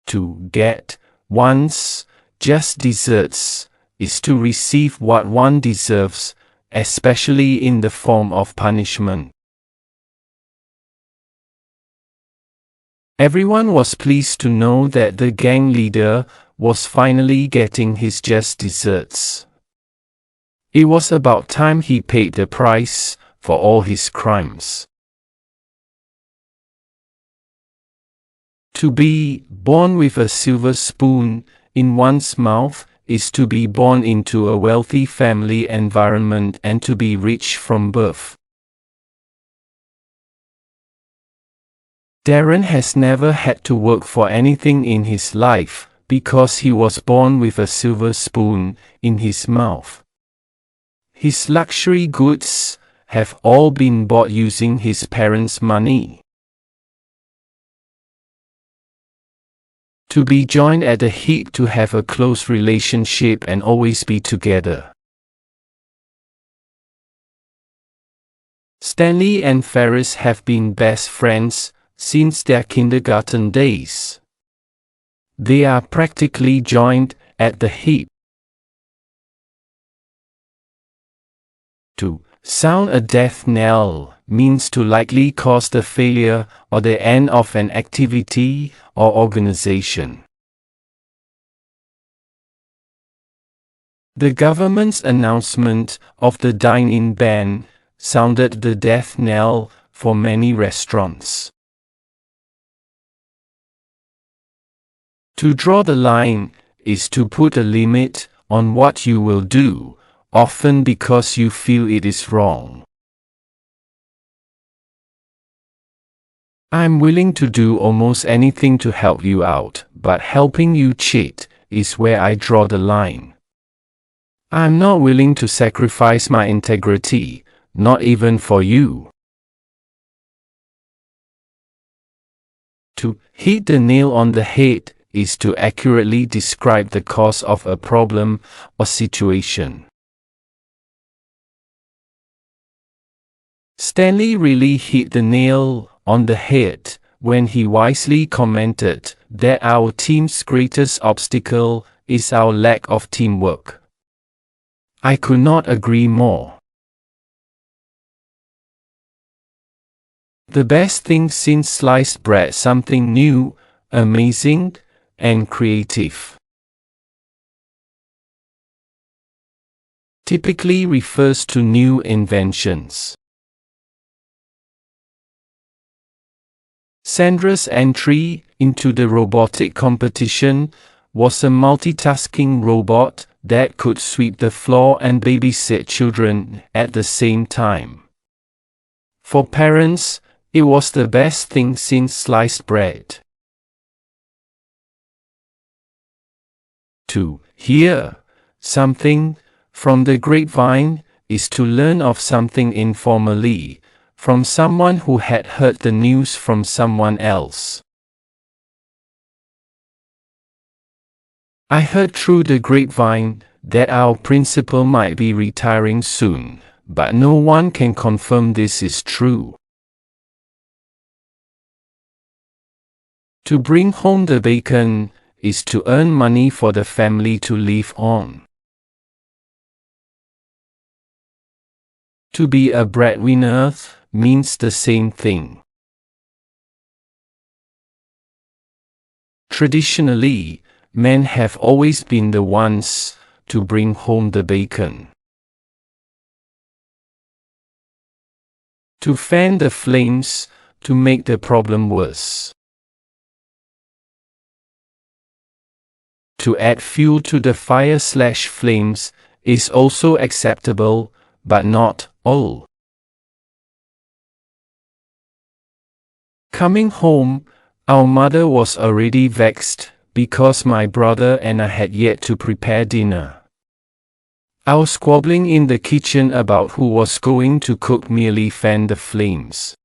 To get one's just desserts is to receive what one deserves, especially in the form of punishment. Everyone was pleased to know that the gang leader was finally getting his just desserts. It was about time he paid the price for all his crimes. To be born with a silver spoon in one's mouth is to be born into a wealthy family environment and to be rich from birth. Darren has never had to work for anything in his life because he was born with a silver spoon in his mouth. His luxury goods have all been bought using his parents' money. To be joined at the hip, to have a close relationship and always be together. Stanley and Ferris have been best friends since their kindergarten days. They are practically joined at the hip. To sound a death knell means to likely cause the failure or the end of an activity or organization. The government's announcement of the dine-in ban sounded the death knell for many restaurants. To draw the line is to put a limit on what you will do, often because you feel it is wrong. I'm willing to do almost anything to help you out, but helping you cheat is where I draw the line. I'm not willing to sacrifice my integrity, not even for you. To hit the nail on the head is to accurately describe the cause of a problem or situation. Stanley really hit the nail on the head when he wisely commented that our team's greatest obstacle is our lack of teamwork. I could not agree more. The best thing since sliced bread, something new, amazing, and creative. Typically refers to new inventions. Sandra's entry into the robotic competition was a multitasking robot that could sweep the floor and babysit children at the same time. For parents, it was the best thing since sliced bread. To hear something from the grapevine is to learn of something informally, from someone who had heard the news from someone else. I heard through the grapevine that our principal might be retiring soon, but no one can confirm this is true. To bring home the bacon is to earn money for the family to live on. To be a breadwinner means the same thing. Traditionally, men have always been the ones to bring home the bacon. To fan the flames, to make the problem worse. To add fuel to the fire/flames is also acceptable, but not all. Coming home, our mother was already vexed because my brother and I had yet to prepare dinner. Our squabbling in the kitchen about who was going to cook merely fanned the flames.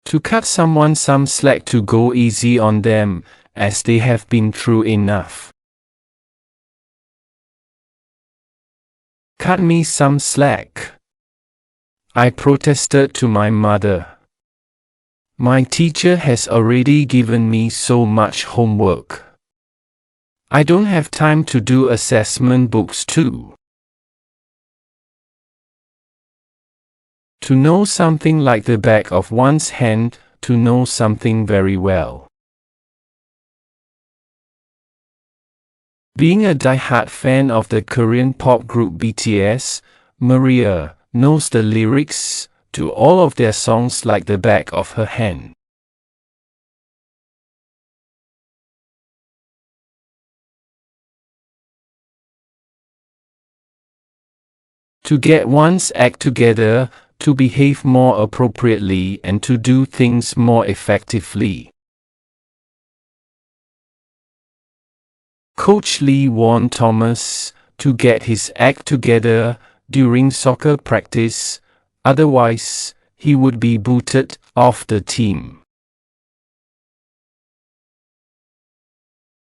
To cut someone some slack, to go easy on them, as they have been through enough. Cut me some slack, I protested to my mother. My teacher has already given me so much homework. I don't have time to do assessment books too. To know something like the back of one's hand, to know something very well. Being a die-hard fan of the Korean pop group BTS, Maria knows the lyrics to all of their songs like the back of her hand. To get one's act together, to behave more appropriately and to do things more effectively. Coach Lee warned Thomas to get his act together during soccer practice, otherwise he would be booted off the team.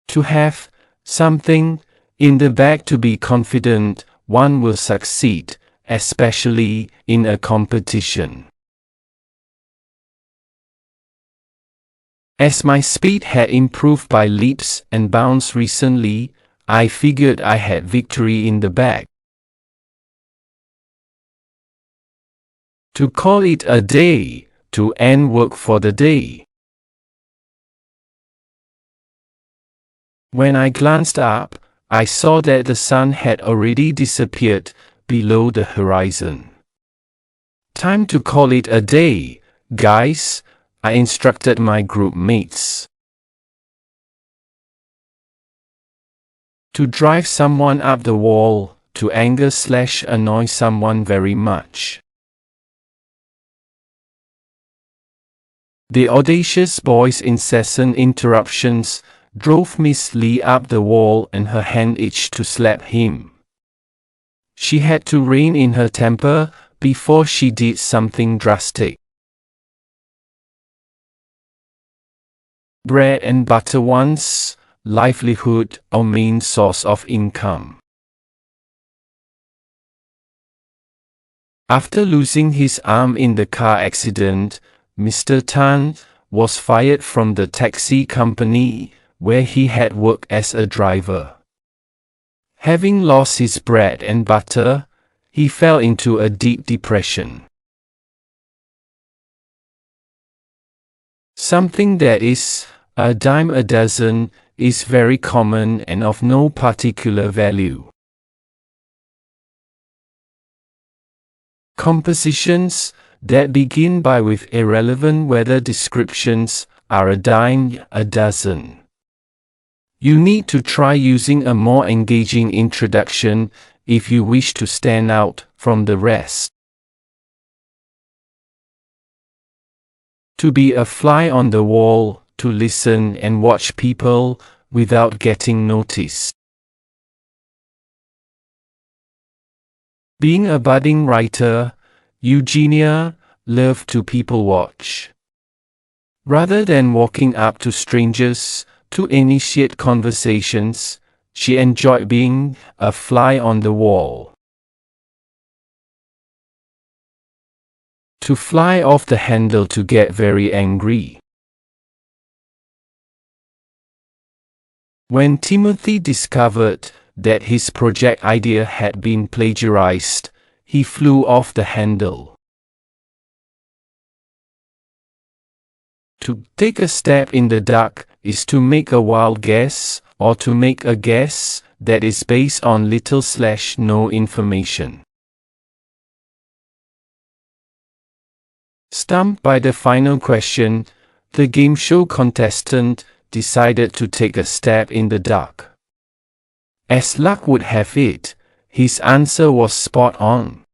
To have something in the bag to be confident one will succeed, especially in a competition. As my speed had improved by leaps and bounds recently, I figured I had victory in the bag. To call it a day, to end work for the day. When I glanced up, I saw that the sun had already disappeared below the horizon. Time to call it a day, guys, I instructed my group mates. To drive someone up the wall, to anger/annoy someone very much. The audacious boy's incessant interruptions drove Miss Lee up the wall and her hand itched to slap him. She had to rein in her temper before she did something drastic. Bread and butter one's livelihood or main source of income. After losing his arm in the car accident, Mr. Tan was fired from the taxi company where he had worked as a driver. Having lost his bread and butter, he fell into a deep depression. Something that is a dime a dozen is very common and of no particular value. Compositions that begin by with irrelevant weather descriptions are a dime a dozen. You need to try using a more engaging introduction if you wish to stand out from the rest. To be a fly on the wall, to listen and watch people without getting noticed. Being a budding writer, Eugenia loved to people watch. Rather than walking up to strangers to initiate conversations, she enjoyed being a fly on the wall. To fly off the handle, to get very angry. When Timothy discovered that his project idea had been plagiarized, he flew off the handle. To take a stab in the dark is to make a wild guess, or to make a guess that is based on little/no information. Stumped by the final question, the game show contestant decided to take a stab in the dark. As luck would have it, his answer was spot on.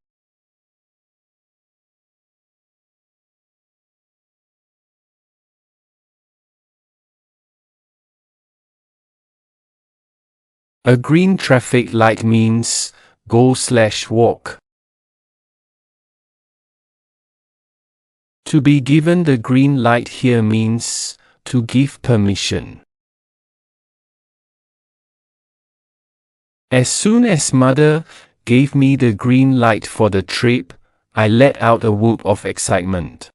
A green traffic light means go/walk. To be given the green light here means to give permission. As soon as Mother gave me the green light for the trip, I let out a whoop of excitement.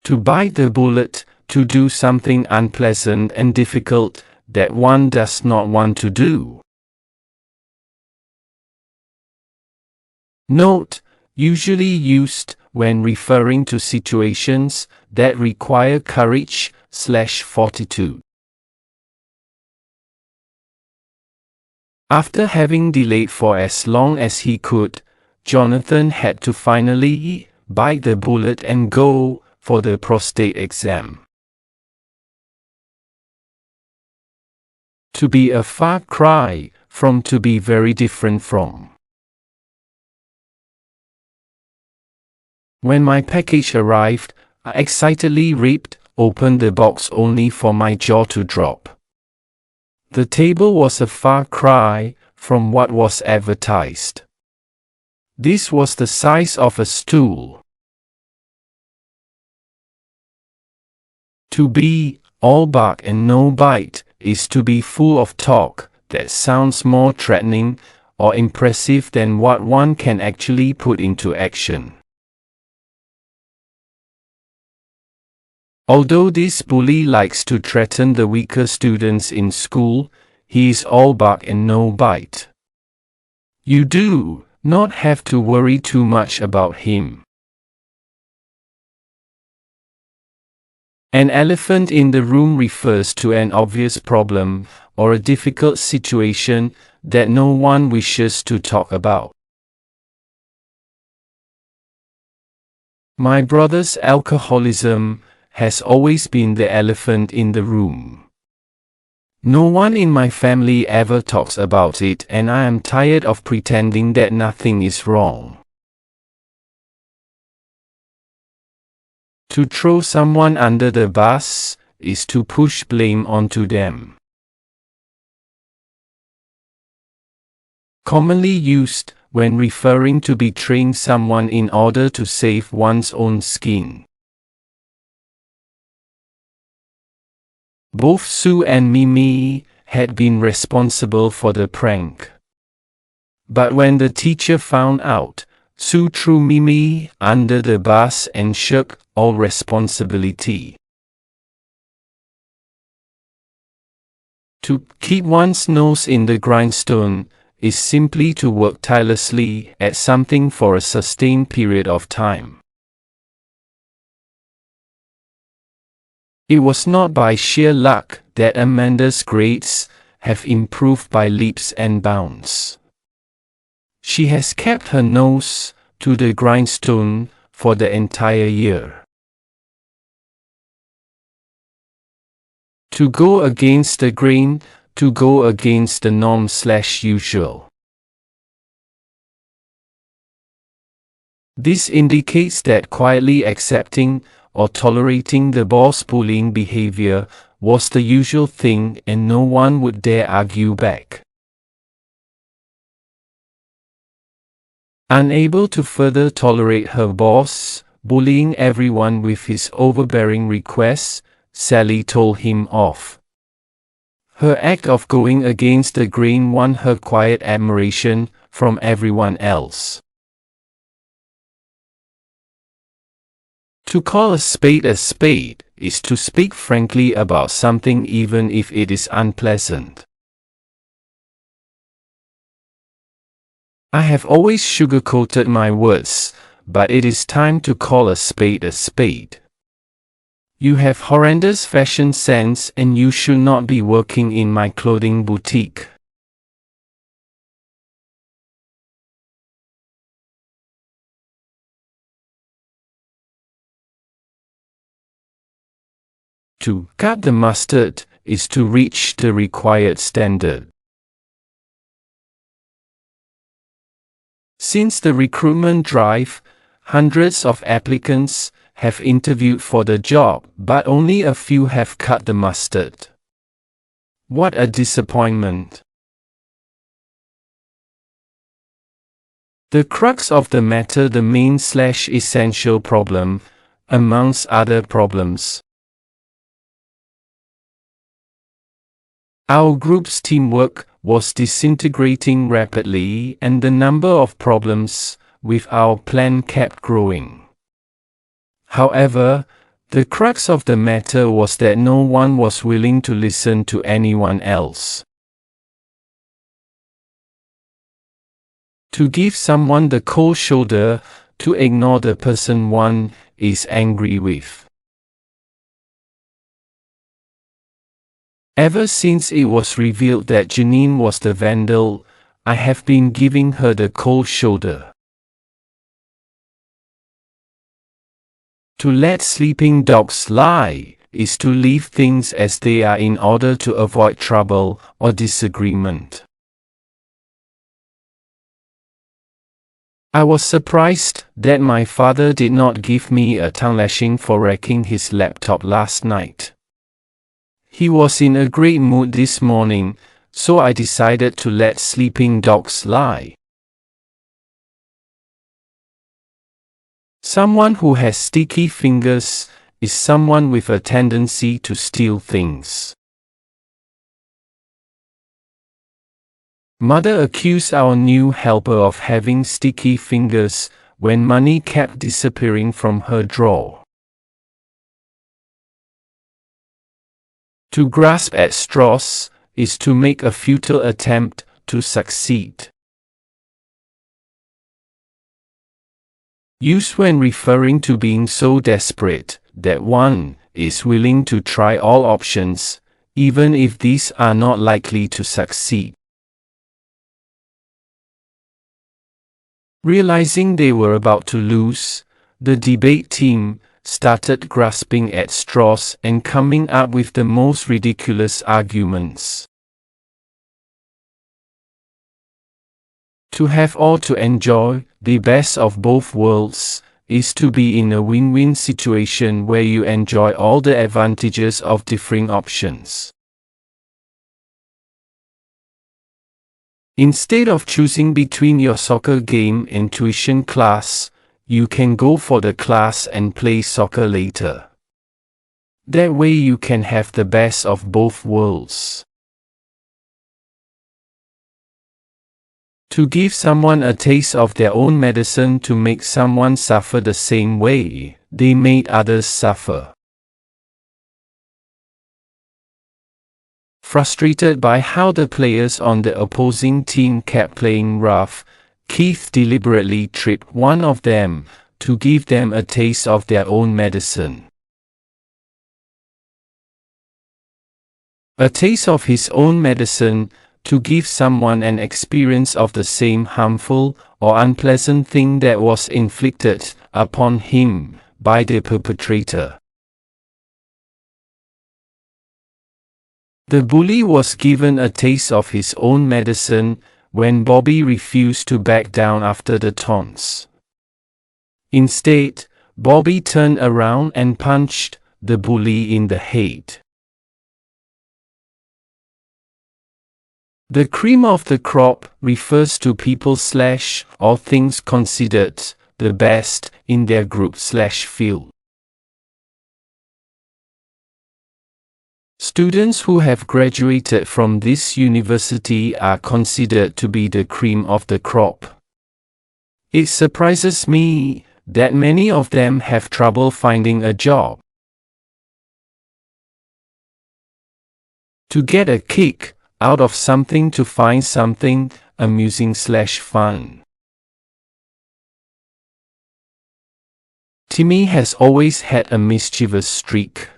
To bite the bullet, to do something unpleasant and difficult that one does not want to do. Note: usually used when referring to situations that require courage/fortitude. After having delayed for as long as he could, Jonathan had to finally bite the bullet and go for the prostate exam. To be a far cry from, to be very different from. When my package arrived, I excitedly ripped open the box only for my jaw to drop. The table was a far cry from what was advertised. This was the size of a stool. To be all bark and no bite is to be full of talk that sounds more threatening or impressive than what one can actually put into action. Although this bully likes to threaten the weaker students in school, he is all bark and no bite. You do not have to worry too much about him. An elephant in the room refers to an obvious problem or a difficult situation that no one wishes to talk about. My brother's alcoholism has always been the elephant in the room. No one in my family ever talks about it, and I am tired of pretending that nothing is wrong. To throw someone under the bus is to push blame onto them. Commonly used when referring to betraying someone in order to save one's own skin. Both Sue and Mimi had been responsible for the prank. But when the teacher found out, Sue threw Mimi under the bus and shook all responsibility. To keep one's nose in the grindstone is simply to work tirelessly at something for a sustained period of time. It was not by sheer luck that Amanda's grades have improved by leaps and bounds. She has kept her nose to the grindstone for the entire year. To go against the grain, to go against the norm/usual. This indicates that quietly accepting or tolerating the boss bullying behavior was the usual thing and no one would dare argue back. Unable to further tolerate her boss bullying everyone with his overbearing requests, Sally told him off. Her act of going against the grain won her quiet admiration from everyone else. To call a spade is to speak frankly about something even if it is unpleasant. I have always sugarcoated my words, but it is time to call a spade a spade. You have horrendous fashion sense and you should not be working in my clothing boutique. To cut the mustard is to reach the required standard. Since the recruitment drive, hundreds of applicants have interviewed for the job, but only a few have cut the mustard. What a disappointment! The crux of the matter, the main/essential problem, amongst other problems. Our group's teamwork was disintegrating rapidly and the number of problems with our plan kept growing. However, The crux of the matter was that no one was willing to listen to anyone else. To give someone the cold shoulder, to ignore the person one is angry with. Ever since it was revealed that Janine was the vandal, I have been giving her the cold shoulder. To let sleeping dogs lie is to leave things as they are in order to avoid trouble or disagreement. I was surprised that my father did not give me a tongue-lashing for wrecking his laptop last night. He was in a great mood this morning, so I decided to let sleeping dogs lie. Someone who has sticky fingers is someone with a tendency to steal things. Mother accused our new helper of having sticky fingers when money kept disappearing from her drawer. To grasp at straws is to make a futile attempt to succeed. Used when referring to being so desperate that one is willing to try all options, even if these are not likely to succeed. Realizing they were about to lose, the debate team started grasping at straws and coming up with the most ridiculous arguments. To have all to enjoy, the best of both worlds, is to be in a win-win situation where you enjoy all the advantages of differing options. Instead of choosing between your soccer game and tuition class, you can go for the class and play soccer later. That way you can have the best of both worlds. To give someone a taste of their own medicine to make someone suffer the same way they made others suffer. Frustrated by how the players on the opposing team kept playing rough, Keith deliberately tripped one of them to give them a taste of their own medicine. A taste of his own medicine to give someone an experience of the same harmful or unpleasant thing that was inflicted upon him by the perpetrator. The bully was given a taste of his own medicine when Bobby refused to back down after the taunts. Instead, Bobby turned around and punched the bully in the head. The cream of the crop refers to people or things considered the best in their group field. Students who have graduated from this university are considered to be the cream of the crop. It surprises me that many of them have trouble finding a job. To get a kick out of something, to find something amusing fun. Timmy has always had a mischievous streak.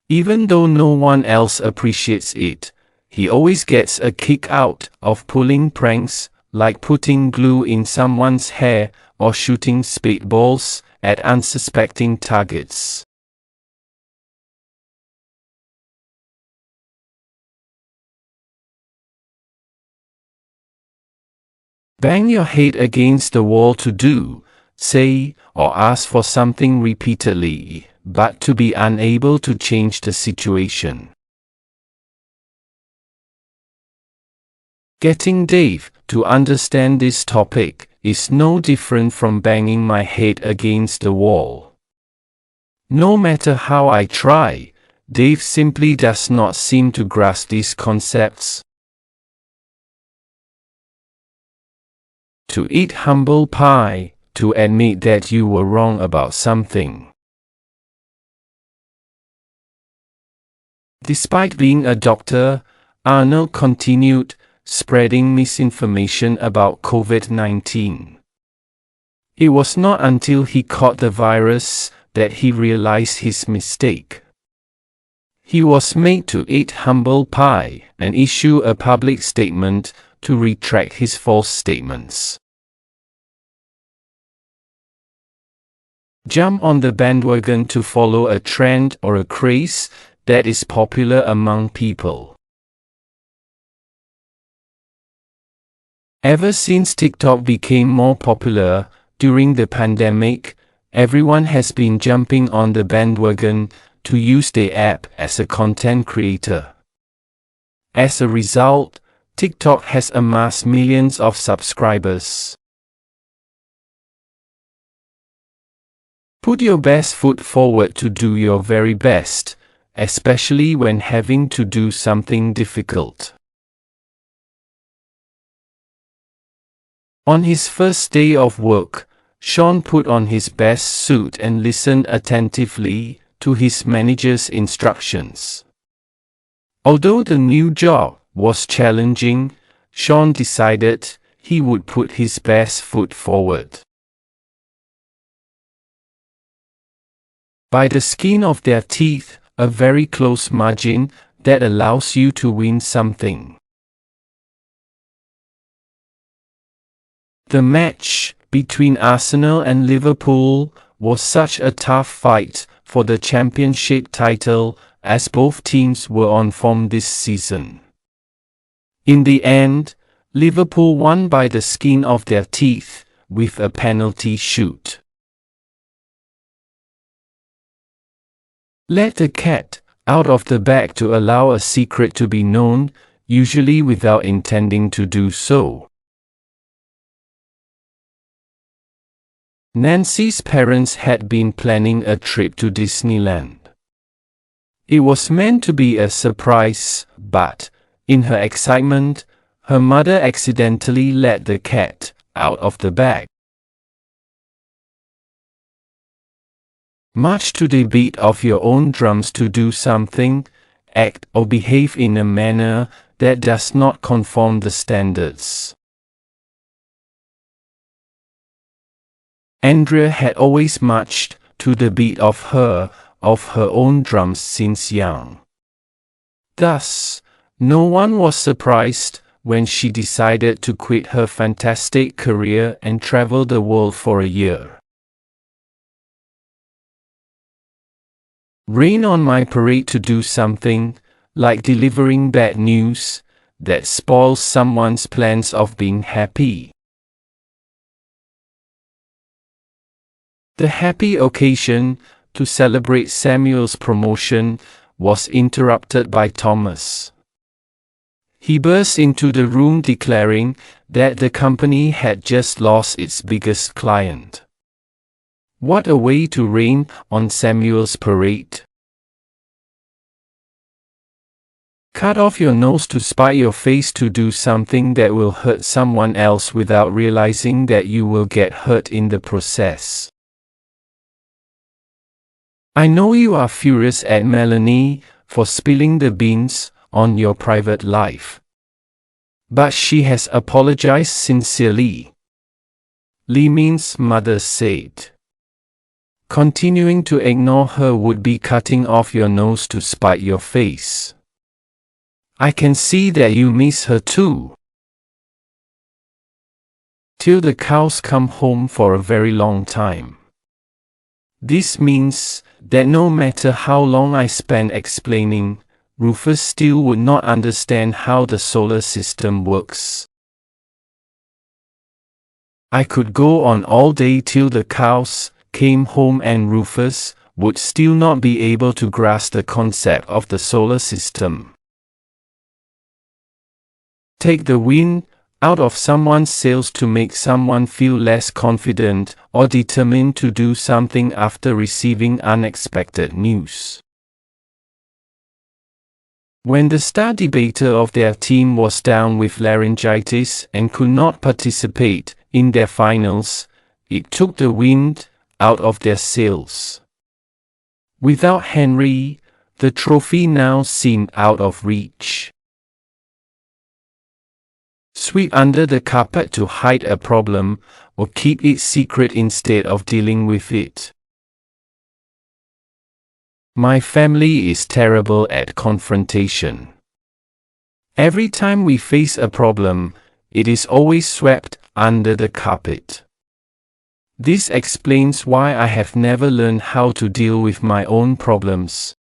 Even though no one else appreciates it, he always gets a kick out of pulling pranks, like putting glue in someone's hair or shooting spadeballs at unsuspecting targets. Bang your head against the wall to do, say, or ask for something repeatedly, but to be unable to change the situation. Getting Dave to understand this topic is no different from banging my head against the wall. No matter how I try, Dave simply does not seem to grasp these concepts. To eat humble pie, to admit that you were wrong about something. Despite being a doctor, Arnold continued spreading misinformation about COVID-19. It was not until he caught the virus that he realized his mistake. He was made to eat humble pie and issue a public statement to retract his false statements. Jump on the bandwagon to follow a trend or a craze that is popular among people. Ever since TikTok became more popular during the pandemic, everyone has been jumping on the bandwagon to use the app as a content creator. As a result, TikTok has amassed millions of subscribers. Put your best foot forward to do your very best, especially when having to do something difficult. On his first day of work, Sean put on his best suit and listened attentively to his manager's instructions. Although the new job was challenging, Sean decided he would put his best foot forward. By the skin of their teeth, a very close margin that allows you to win something. The match between Arsenal and Liverpool was such a tough fight for the championship title, as both teams were on form this season. In the end, Liverpool won by the skin of their teeth with a penalty shoot. Let the cat out of the bag to allow a secret to be known, usually without intending to do so. Nancy's parents had been planning a trip to Disneyland. It was meant to be a surprise, but, in her excitement, her mother accidentally let the cat out of the bag. Much to the beat of your own drums to do something, act or behave in a manner that does not conform the standards. Andrea had always marched to the beat of her own drums since young. Thus, no one was surprised when she decided to quit her fantastic career and travel the world for a year. Rain on my parade to do something, like delivering bad news, that spoils someone's plans of being happy. The happy occasion, to celebrate Samuel's promotion, was interrupted by Thomas. He burst into the room declaring that the company had just lost its biggest client. What a way to rain on Samuel's parade! Cut off your nose to spite your face to do something that will hurt someone else without realizing that you will get hurt in the process. I know you are furious at Melanie for spilling the beans on your private life. But she has apologized sincerely. Li Min's mother said. Continuing to ignore her would be cutting off your nose to spite your face. I can see that you miss her too. Till the cows come home for a very long time. This means that no matter how long I spend explaining, Rufus still would not understand how the solar system works. I could go on all day till the cows came home and Rufus would still not be able to grasp the concept of the solar system. Take the wind out of someone's sails to make someone feel less confident or determined to do something after receiving unexpected news. When the star debater of their team was down with laryngitis and could not participate in their finals, it took the wind out of their sails. Without Henry, The trophy now seemed out of reach. Sweep under the carpet to hide a problem, or keep it secret instead of dealing with it. My family is terrible at confrontation. Every time we face a problem, it is always swept under the carpet. This explains why I have never learned how to deal with my own problems.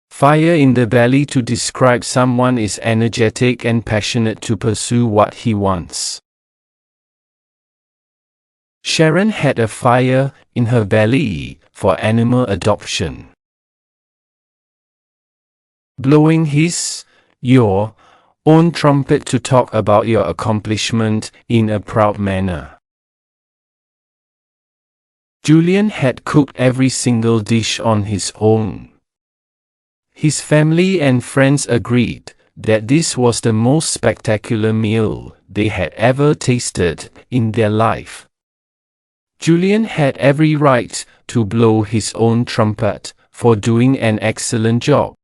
Fire in the belly to describe someone is energetic and passionate to pursue what he wants. Sharon had a fire in her belly for animal adoption. Blowing your own trumpet to talk about your accomplishment in a proud manner. Julian had cooked every single dish on his own. His family and friends agreed that this was the most spectacular meal they had ever tasted in their life. Julian had every right to blow his own trumpet for doing an excellent job.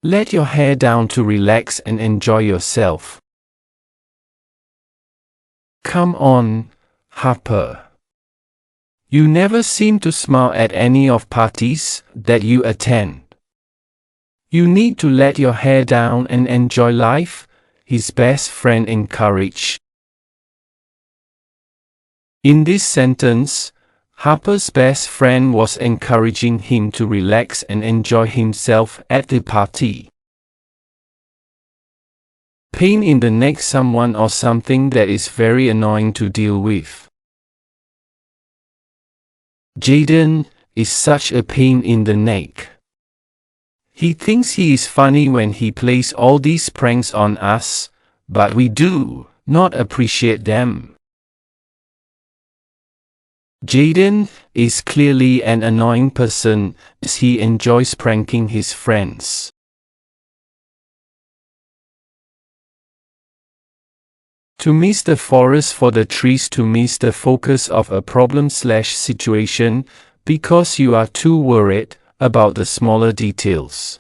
Let your hair down to relax and enjoy yourself. Come on, Harper. You never seem to smile at any of parties that you attend. You need to let your hair down and enjoy life, his best friend encouraged. In this sentence, Harper's best friend was encouraging him to relax and enjoy himself at the party. Pain in the neck, someone or something that is very annoying to deal with. Jaden is such a pain in the neck. He thinks he is funny when he plays all these pranks on us, but we do not appreciate them. Jaden is clearly an annoying person as he enjoys pranking his friends. To miss the forest for the trees, to miss the focus of a problem/situation because you are too worried about the smaller details.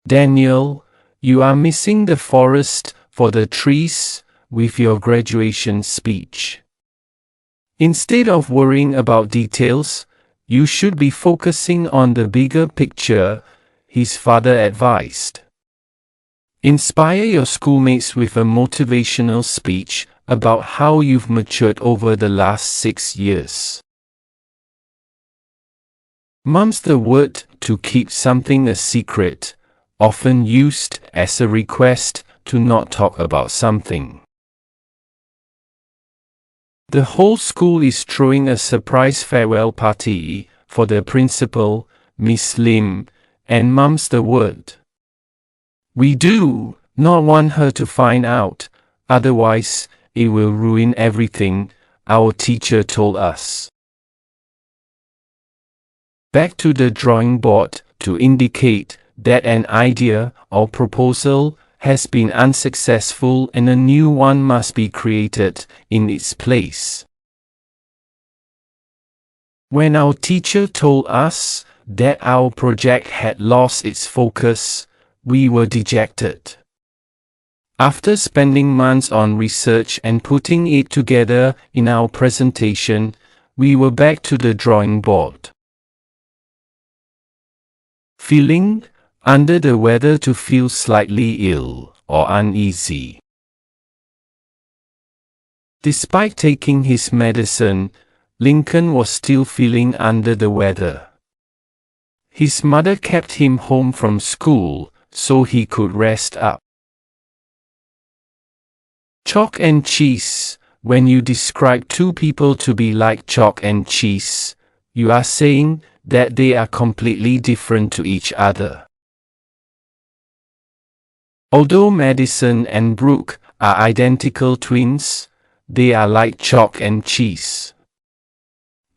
Daniel, you are missing the forest for the trees with your graduation speech. Instead of worrying about details, you should be focusing on the bigger picture, his father advised. Inspire your schoolmates with a motivational speech about how you've matured over the last 6 years. Mum's the word to keep something a secret, often used as a request to not talk about something. The whole school is throwing a surprise farewell party for the principal, Miss Lim, and Mum's the word. We do not want her to find out, otherwise it will ruin everything, our teacher told us. Back to the drawing board to indicate that an idea or proposal has been unsuccessful and a new one must be created in its place. When our teacher told us that our project had lost its focus, we were dejected. After spending months on research and putting it together in our presentation, we were back to the drawing board. Feeling under the weather, to feel slightly ill or uneasy. Despite taking his medicine, Lincoln was still feeling under the weather. His mother kept him home from school so he could rest up. Chalk and cheese. When you describe two people to be like chalk and cheese, you are saying that they are completely different to each other. Although Madison and Brooke are identical twins, they are like chalk and cheese.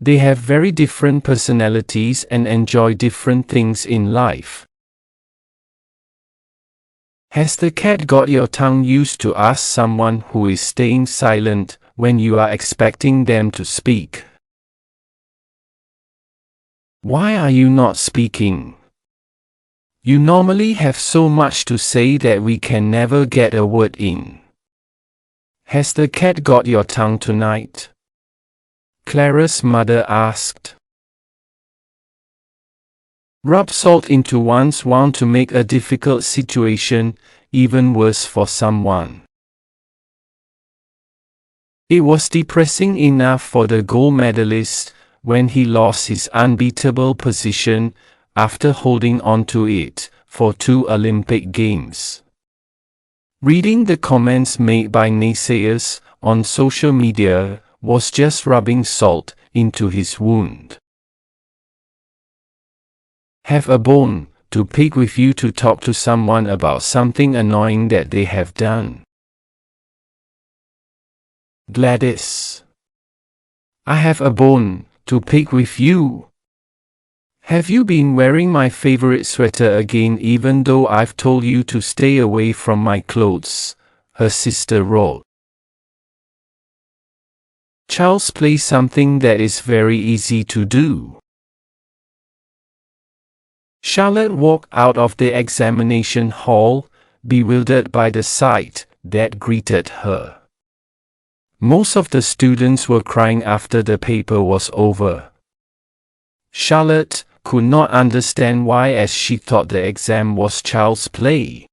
They have very different personalities and enjoy different things in life. Has the cat got your tongue used to ask someone who is staying silent when you are expecting them to speak? Why are you not speaking? You normally have so much to say that we can never get a word in. Has the cat got your tongue tonight? Clara's mother asked. Rub salt into one's wound to make a difficult situation even worse for someone. It was depressing enough for the gold medalist when he lost his unbeatable position after holding on to it for 2 Olympic Games. Reading the comments made by naysayers on social media was just rubbing salt into his wound. Have a bone to pick with you to talk to someone about something annoying that they have done. Gladys. I have a bone to pick with you. Have you been wearing my favorite sweater again even though I've told you to stay away from my clothes? Her sister wrote. Child's play something that is very easy to do. Charlotte walked out of the examination hall, bewildered by the sight that greeted her. Most of the students were crying after the paper was over. Charlotte could not understand why, as she thought the exam was child's play.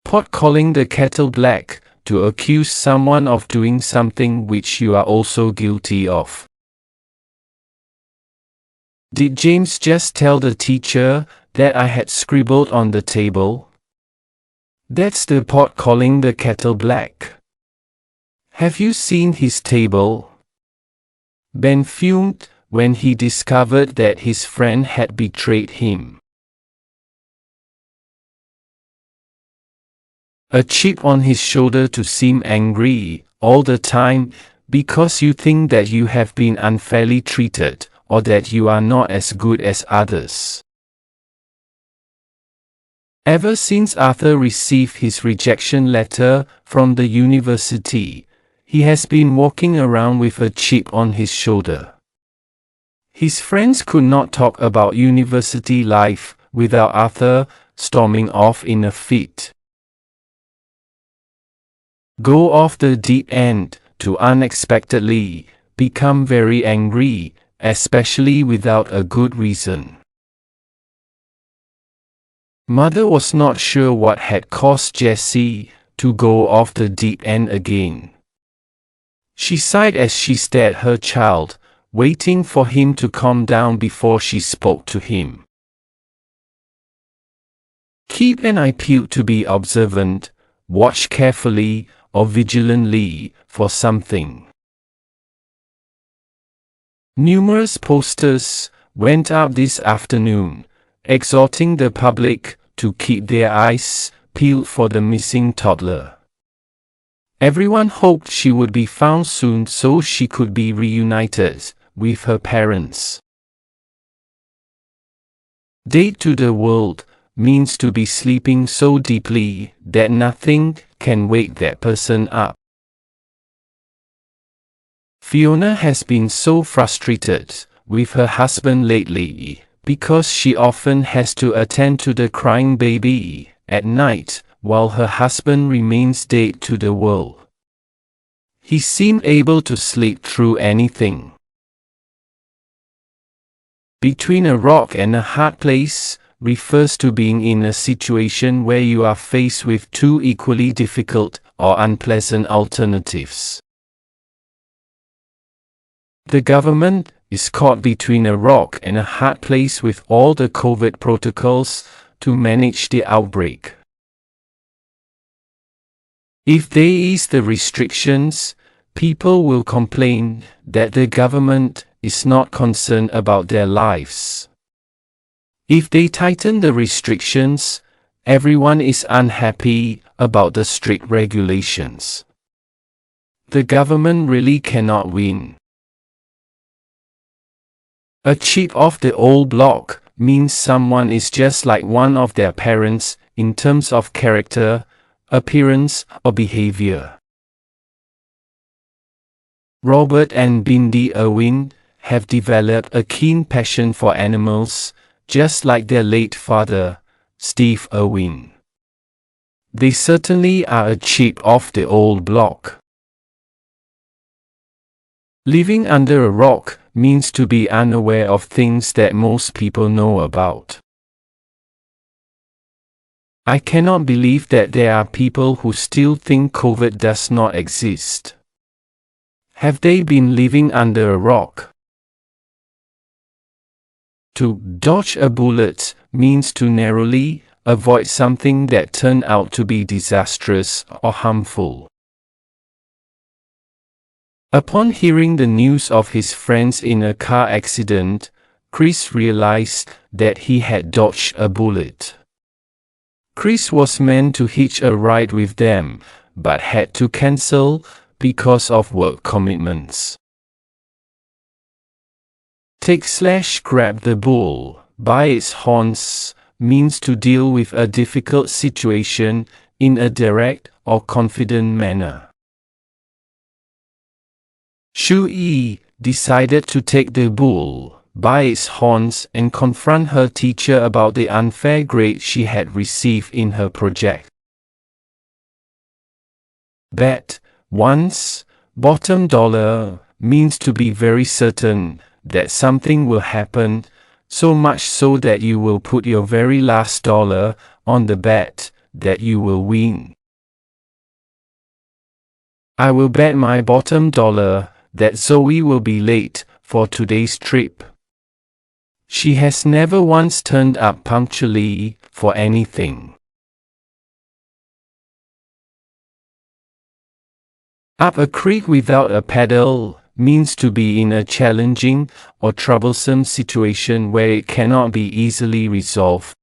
Pot calling the kettle black to accuse someone of doing something which you are also guilty of. Did James just tell the teacher that I had scribbled on the table? That's the pot calling the kettle black. Have you seen his table? Ben fumed when he discovered that his friend had betrayed him. A chip on his shoulder to seem angry all the time because you think that you have been unfairly treated or that you are not as good as others. Ever since Arthur received his rejection letter from the university, he has been walking around with a chip on his shoulder. His friends could not talk about university life without Arthur storming off in a fit. Go off the deep end to unexpectedly become very angry, especially without a good reason. Mother was not sure what had caused Jessie to go off the deep end again. She sighed as she stared at her child, waiting for him to calm down before she spoke to him. Keep an eye peeled to be observant, watch carefully or vigilantly for something. Numerous posters went up this afternoon, exhorting the public to keep their eyes peeled for the missing toddler. Everyone hoped she would be found soon so she could be reunited with her parents. Dead to the world means to be sleeping so deeply that nothing can wake that person up. Fiona has been so frustrated with her husband lately because she often has to attend to the crying baby at night while her husband remains dead to the world. He seemed able to sleep through anything. Between a rock and a hard place refers to being in a situation where you are faced with two equally difficult or unpleasant alternatives. The government is caught between a rock and a hard place with all the COVID protocols to manage the outbreak. If they ease the restrictions, people will complain that the government is not concerned about their lives. If they tighten the restrictions, everyone is unhappy about the strict regulations. The government really cannot win. A chip off the old block means someone is just like one of their parents in terms of character, appearance, or behavior. Robert and Bindi Irwin have developed a keen passion for animals, just like their late father, Steve Irwin. They certainly are a chip off the old block. Living under a rock means to be unaware of things that most people know about. I cannot believe that there are people who still think COVID does not exist. Have they been living under a rock? To dodge a bullet means to narrowly avoid something that turned out to be disastrous or harmful. Upon hearing the news of his friends in a car accident, Chris realized that he had dodged a bullet. Chris was meant to hitch a ride with them, but had to cancel because of work commitments. Grab the bull by its horns means to deal with a difficult situation in a direct or confident manner. Shu-yi decided to take the bull by its horns and confront her teacher about the unfair grade she had received in her project. Bet once, bottom dollar means to be very certain that something will happen, so much so that you will put your very last dollar on the bet that you will win. I will bet my bottom dollar that Zoe will be late for today's trip. She has never once turned up punctually for anything. Up a creek without a paddle means to be in a challenging or troublesome situation where it cannot be easily resolved.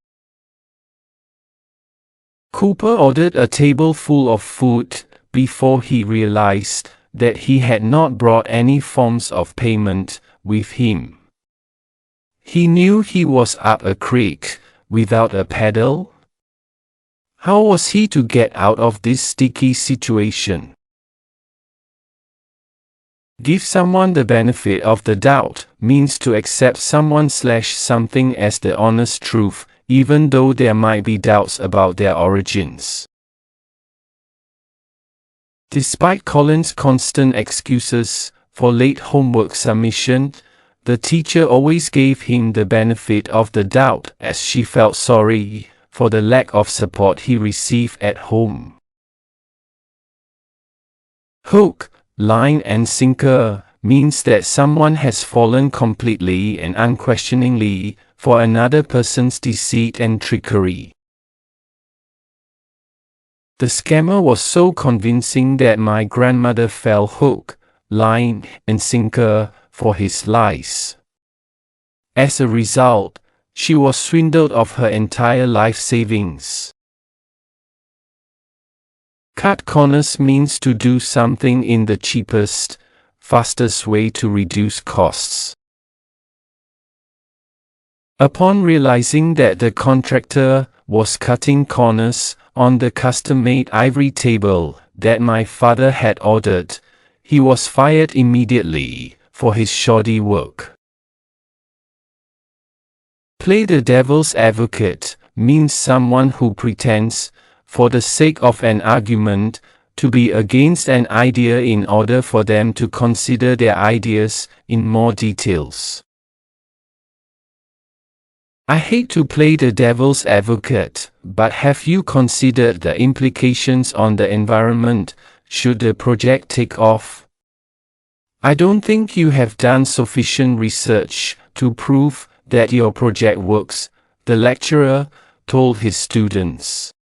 Cooper ordered a table full of food before he realized that he had not brought any forms of payment with him. He knew he was up a creek without a paddle. How was he to get out of this sticky situation? Give someone the benefit of the doubt means to accept someone/something as the honest truth, even though there might be doubts about their origins. Despite Colin's constant excuses for late homework submission, the teacher always gave him the benefit of the doubt as she felt sorry for the lack of support he received at home. Hook, line and sinker means that someone has fallen completely and unquestioningly for another person's deceit and trickery. The scammer was so convincing that my grandmother fell hook, line, and sinker for his lies. As a result, she was swindled of her entire life savings. Cut corners means to do something in the cheapest, fastest way to reduce costs. Upon realizing that the contractor was cutting corners on the custom-made ivory table that my father had ordered, he was fired immediately for his shoddy work. Play the devil's advocate means someone who pretends, for the sake of an argument, to be against an idea in order for them to consider their ideas in more details. I hate to play the devil's advocate, but have you considered the implications on the environment should the project take off? I don't think you have done sufficient research to prove that your project works, the lecturer told his students.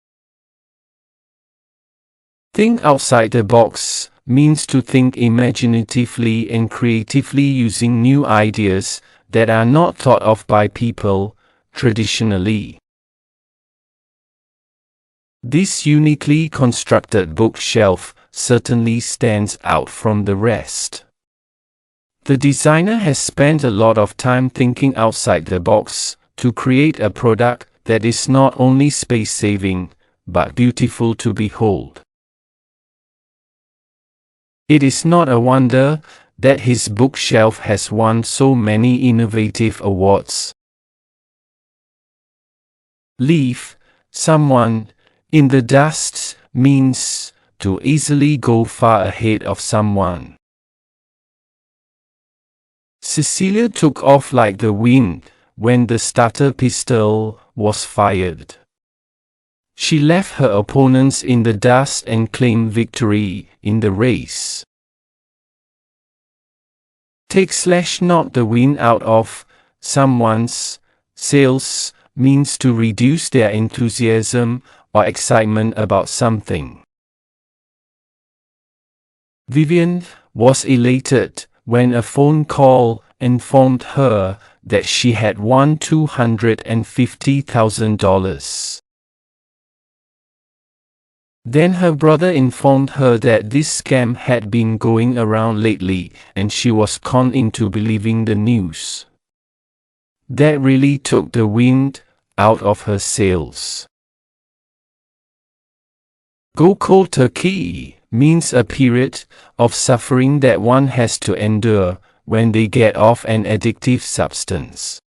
Think outside the box means to think imaginatively and creatively using new ideas that are not thought of by people traditionally. This uniquely constructed bookshelf certainly stands out from the rest. The designer has spent a lot of time thinking outside the box to create a product that is not only space-saving, but beautiful to behold. It is not a wonder that his bookshelf has won so many innovative awards. Leave someone in the dust means to easily go far ahead of someone. Cecilia took off like the wind when the starter pistol was fired. She left her opponents in the dust and claimed victory in the race. Knock the wind out of someone's sails means to reduce their enthusiasm or excitement about something. Vivian was elated when a phone call informed her that she had won $250,000. Then her brother informed her that this scam had been going around lately and she was conned into believing the news. That really took the wind out of her sails. Go cold turkey means a period of suffering that one has to endure when they get off an addictive substance.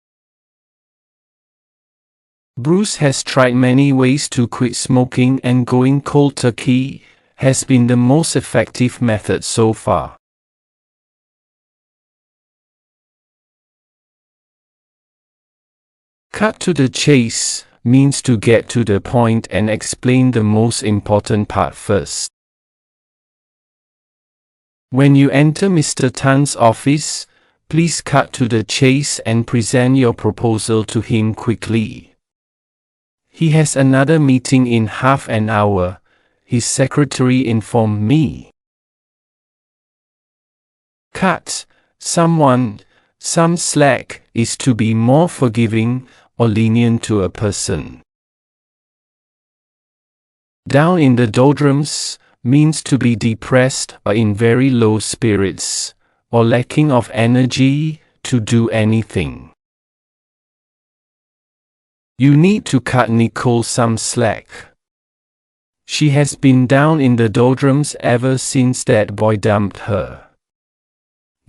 Bruce has tried many ways to quit smoking, and going cold turkey has been the most effective method so far. Cut to the chase means to get to the point and explain the most important part first. When you enter Mr. Tan's office, please cut to the chase and present your proposal to him quickly. He has another meeting in half an hour, his secretary informed me. Cut someone some slack is to be more forgiving or lenient to a person. Down in the doldrums means to be depressed or in very low spirits, or lacking of energy to do anything. You need to cut Nicole some slack. She has been down in the doldrums ever since that boy dumped her.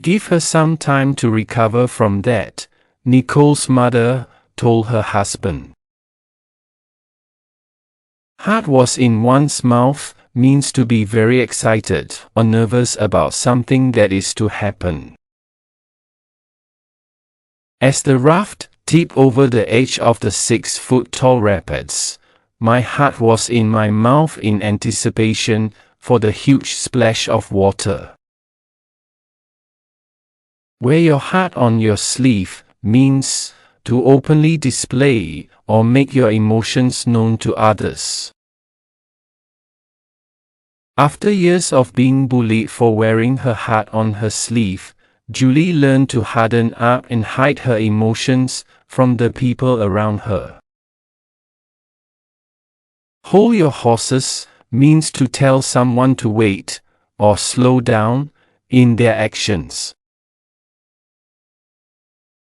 Give her some time to recover from that, Nicole's mother told her husband. Heart was in one's mouth means to be very excited or nervous about something that is to happen. As the raft tipped over the edge of the 6-foot-tall rapids, my heart was in my mouth in anticipation for the huge splash of water. Wear your heart on your sleeve means to openly display or make your emotions known to others. After years of being bullied for wearing her heart on her sleeve, Julie learned to harden up and hide her emotions from the people around her. Hold your horses means to tell someone to wait or slow down in their actions.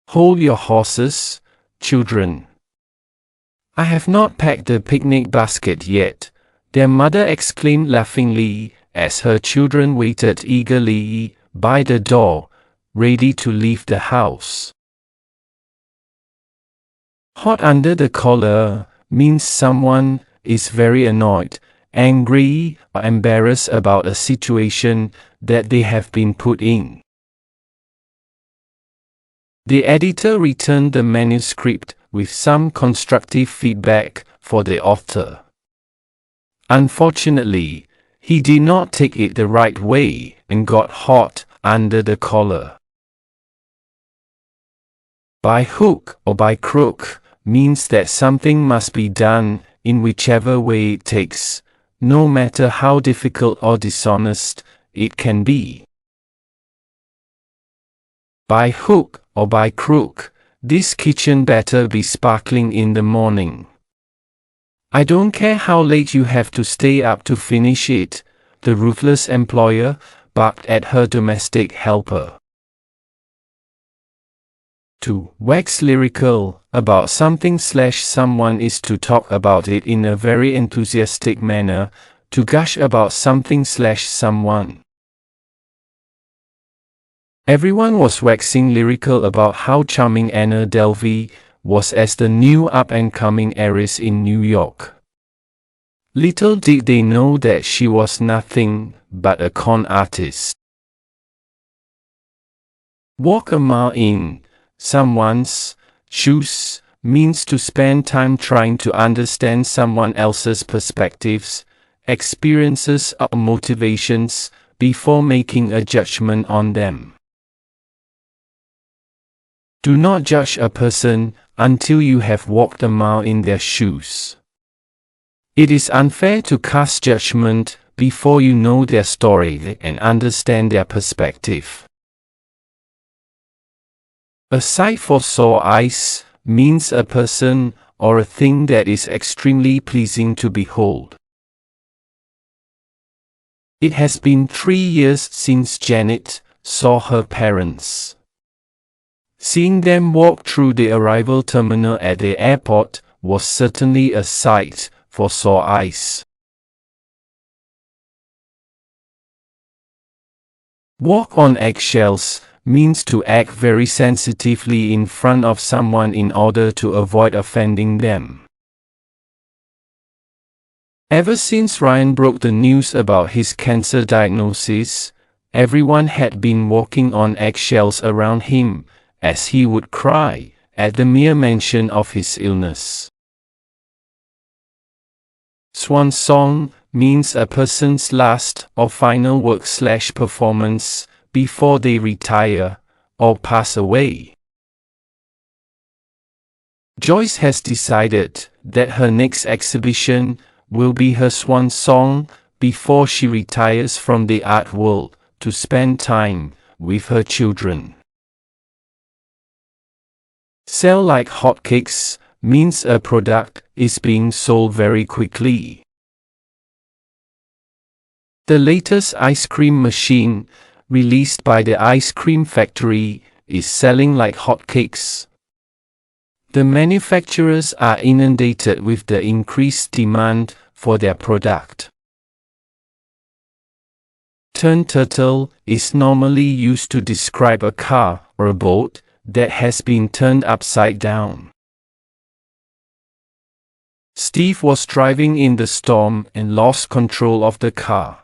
Hold your horses, children. I have not packed the picnic basket yet, their mother exclaimed laughingly as her children waited eagerly by the door, ready to leave the house. Hot under the collar means someone is very annoyed, angry, or embarrassed about a situation that they have been put in. The editor returned the manuscript with some constructive feedback for the author. Unfortunately, he did not take it the right way and got hot under the collar. By hook or by crook means that something must be done in whichever way it takes, no matter how difficult or dishonest it can be. By hook or by crook, this kitchen better be sparkling in the morning. I don't care how late you have to stay up to finish it, the ruthless employer barked at her domestic helper. To wax lyrical about something/someone is to talk about it in a very enthusiastic manner, to gush about something/someone. Everyone was waxing lyrical about how charming Anna Delvey was as the new up-and-coming heiress in New York. Little did they know that she was nothing but a con artist. Walk a mile in someone's shoes means to spend time trying to understand someone else's perspectives, experiences, or motivations before making a judgment on them. Do not judge a person until you have walked a mile in their shoes. It is unfair to cast judgment before you know their story and understand their perspective. A sight for sore eyes means a person or a thing that is extremely pleasing to behold. It has been 3 years since Janet saw her parents. Seeing them walk through the arrival terminal at the airport was certainly a sight for sore eyes. Walk on eggshells means to act very sensitively in front of someone in order to avoid offending them. Ever since Ryan broke the news about his cancer diagnosis, everyone had been walking on eggshells around him, as he would cry at the mere mention of his illness. Swan song means a person's last or final work/performance before they retire or pass away. Joyce has decided that her next exhibition will be her swan song before she retires from the art world to spend time with her children. Sell like hotcakes means a product is being sold very quickly. The latest ice cream machine, released by the ice cream factory, is selling like hotcakes. The manufacturers are inundated with the increased demand for their product. Turn turtle is normally used to describe a car or a boat that has been turned upside down. Steve was driving in the storm and lost control of the car.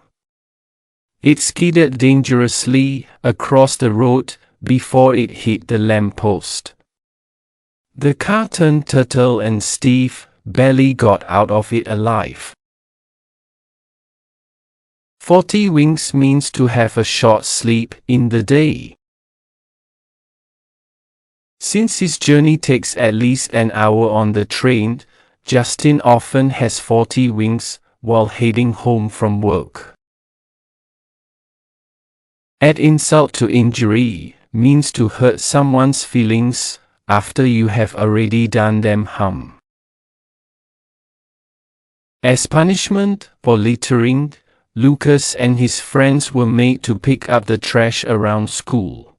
It skidded dangerously across the road before it hit the lamppost. The car turned turtle and Steve barely got out of it alive. 40 winks means to have a short sleep in the day. Since his journey takes at least an hour on the train, Justin often has 40 winks while heading home from work. Add insult to injury means to hurt someone's feelings after you have already done them harm. As punishment for littering, Lucas and his friends were made to pick up the trash around school.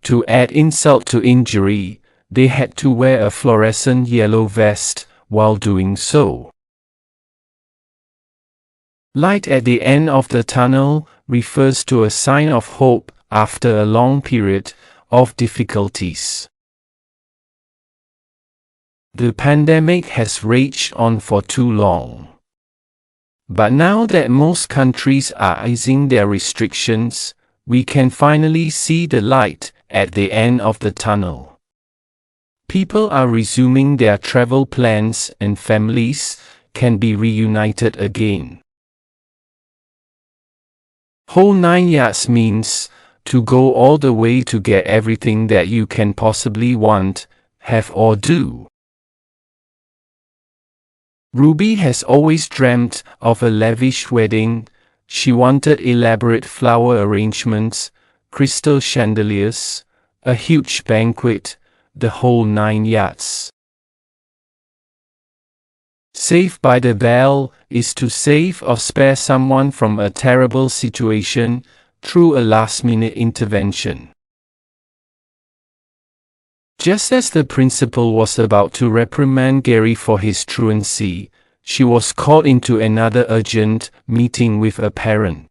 To add insult to injury, they had to wear a fluorescent yellow vest while doing so. Light at the end of the tunnel refers to a sign of hope after a long period of difficulties. The pandemic has raged on for too long. But now that most countries are easing their restrictions, we can finally see the light at the end of the tunnel. People are resuming their travel plans and families can be reunited again. Whole 9 yards means to go all the way to get everything that you can possibly want, have or do. Ruby has always dreamt of a lavish wedding. She wanted elaborate flower arrangements, crystal chandeliers, a huge banquet, the whole 9 yards. Save by the bell is to save or spare someone from a terrible situation through a last-minute intervention. Just as the principal was about to reprimand Gary for his truancy, she was called into another urgent meeting with a parent.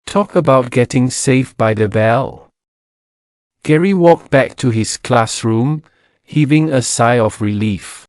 Talk about getting saved by the bell. Gary walked back to his classroom, heaving a sigh of relief.